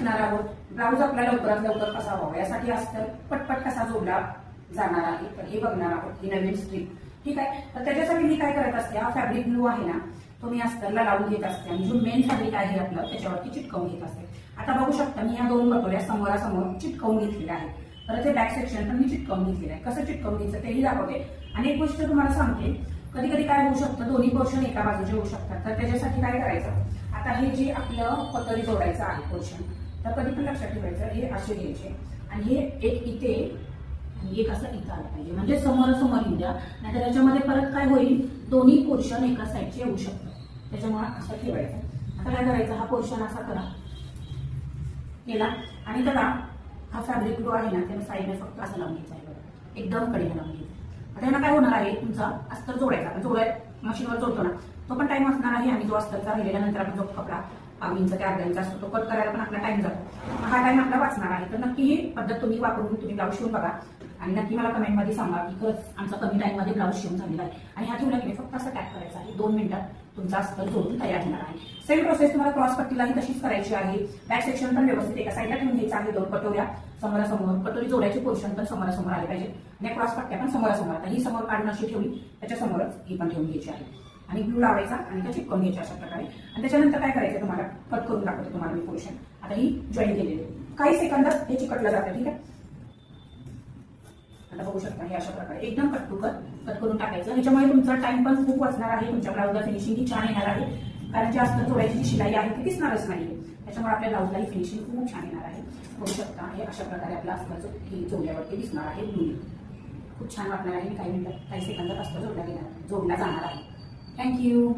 शिकणार आहोत. ब्लाऊज आपला लवकरात लवकर कसा व्हावा यासाठी अस्तर पटपट कसा जोडला जाणार आहे तर हे बघणार आहोत, ही नवीन स्ट्रीप. ठीक आहे. तर त्याच्यासाठी मी काय करत असते, हा फॅब्रिक ग्लू आहे ना तो मी अस्तरला लावून घेत असते आणि जो मेन फॅब्रिक आहे आपलं त्याच्यावरती चिटकवून घेत असते. आता बघू शकता मी ह्या दोन कटोऱ्या समोरासमोर चिटकवून घेतलेल्या आहेत. तर ते बॅक सेक्शन पण मी चिटकवून घेतलेलं आहे. कसं चिटकवून घ्यायचं तेही दाखवते. आणि एक गोष्ट तुम्हाला सांगते, कधी कधी काय होऊ शकतं, दोन्ही पोर्शन एका बाजूचे होऊ शकतात. तर त्याच्यासाठी काय करायचं, आता हे जे आपलं पतरी जोडायचं आहे पोर्शन, तर कधी पण लक्षात ठेवायचं हे असे घ्यायचे आणि हे एक इथे आणि एक असं इथं आलं पाहिजे, म्हणजे समोरासमोर येऊ द्या. नाहीतर त्याच्यामध्ये परत काय होईल, दोन्ही पोर्शन एका साईडचे येऊ शकतात. त्याच्यामुळे असं ठेवायचं. आता काय करायचं, हा पोर्शन असा करा केला आणि त्याला हा फॅब्रिक ग्लू आहे ना त्याला साईडने फक्त असं लावून घ्यायचं आहे, एकदम कडेला लावून घ्यायचं. आता यांना काय होणार आहे, तुमचा अस्तर जोडायचा, आपण मशीनवर जोडतो ना तो पण टाइम असणार आहे आणि जो अस्तरचा राहिलेला नंतर आपण जो कपडा 5 इंच ते अर्धा इंच असतो तो कट करायला पण आपला टाइम जातो. हा टाइम आपला वाचणार आहे. तर नक्की ही पद्धत तुम्ही वापरून तुम्ही ब्लाऊज शिवून बघा आणि नक्की मला कमेंटमध्ये सांगा की खरंच आमचा कमी टाइममध्ये ब्लाऊज शिवून झालेला आहे. आणि हा ठेवला की फक्त असं टॅप करायचा आहे, 2 मिनिटात तुमचा अस्तर जोडून तयार होणार आहे. सेम प्रोसेस तुम्हाला क्रॉस पट्टीलाही तशीच करायची आहे. बॅक सेक्शन पण व्यवस्थित एका साईडला ठेवून घ्यायचं आहे, 2 कटोऱ्या समोरासमोर, कटोरी जोडायची पोर्शन पण समोरासमोर आले पाहिजे आणि क्रॉस पट्ट्या पण समोरासमोर. आता ही समोर काढून अशी ठेवली, त्याच्यासमोरच ही पण ठेवून घ्यायची आहे आणि ग्लू लावायचा आणि त्या चिपकवून घ्यायच्या अशा प्रकारे. आणि त्याच्यानंतर काय करायचं, तुम्हाला कट करून दाखवते तुम्हाला मी पोर्शन. आता ही जॉईन केलेली काही सेकंदात हे चिकटलं जातं. ठीक आहे. आता बघू शकता हे अशा प्रकारे एकदम कट टू कट करून टाकायचं. ह्याच्यामुळे तुमचा टाइम पण खूप वाचणार आहे, तुमच्या ब्लाऊजला फिनिशिंग ही छान येणार आहे, कारण जी अस्तर जोडायची जी शिलाई आहे ती दिसणारच नाही. त्याच्यामुळे आपल्या ब्लाऊजलाही फिनिशिंग खूप छान येणार आहे. बघू शकता हे अशा प्रकारे आपलं अस्तर जोडल्यावरती दिसणार आहे. खूप छान वाटणार आहे. काही मिनिटात काही सेकंदात अस्तर जोडला जाणार आहे. थँक्यू.